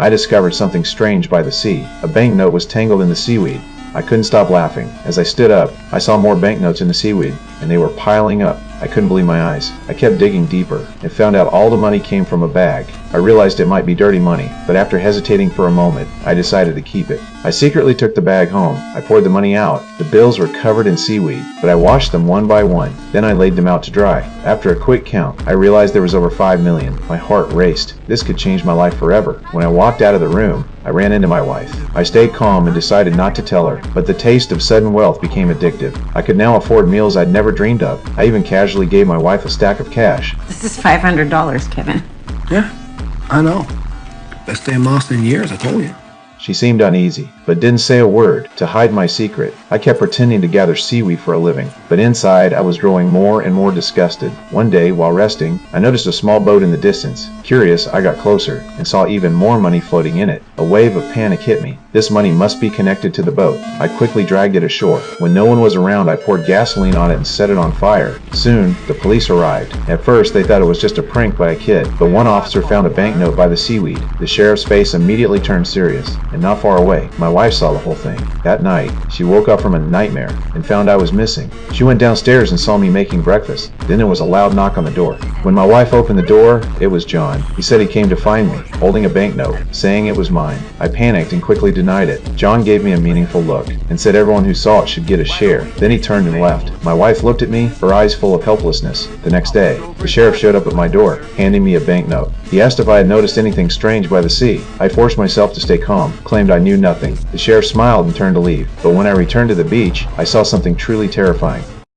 I discovered something strange by the sea. A banknote was tangled in the seaweed. I couldn't stop laughing. As I stood up, I saw more banknotes in the seaweed, and they were piling up. I couldn't believe my eyes. I kept digging deeper and found out all the money came from a bag. I realized it might be dirty money, but after hesitating for a moment, I decided to keep it. I secretly took the bag home. I poured the money out. The bills were covered in seaweed, but I washed them one by one. Then I laid them out to dry. After a quick count, I realized there was over 5 million. My heart raced. This could change my life forever. When I walked out of the room, I ran into my wife. I stayed calm and decided not to tell her, but the taste of sudden wealth became addictive. I could now afford meals I'd never dreamed of. I even casually gave my wife a stack of cash. This is $500, Kevin. Yeah, I know. Best day of Boston in years, I told you. She seemed uneasy, but didn't say a word. To hide my secret, I kept pretending to gather seaweed for a living, but inside I was growing more and more disgusted. One day, while resting, I noticed a small boat in the distance. Curious, I got closer and saw even more money floating in it. A wave of panic hit me. This money must be connected to the boat. I quickly dragged it ashore. When no one was around, I poured gasoline on it and set it on fire. Soon, the police arrived. At first, they thought it was just a prank by a kid, but one officer found a banknote by the seaweed. The sheriff's face immediately turned serious, and not far away, my wife saw the whole thing. That night, she woke up from a nightmare and found I was missing. She went downstairs and saw me making breakfast. Then there was a loud knock on the door. When my wife opened the door, it was John. He said he came to find me, holding a banknote, saying it was mine. I panicked and quickly denied it. John gave me a meaningful look and said everyone who saw it should get a share. Then he turned and left. My wife looked at me, her eyes full of helplessness. The next day, the sheriff showed up at my door, handing me a banknote. He asked if I had noticed anything strange by the sea. I forced myself to stay calm, claimed I knew nothing. The sheriff smiled and turned to leave, but when I returned to the beach, I saw something truly terrifying.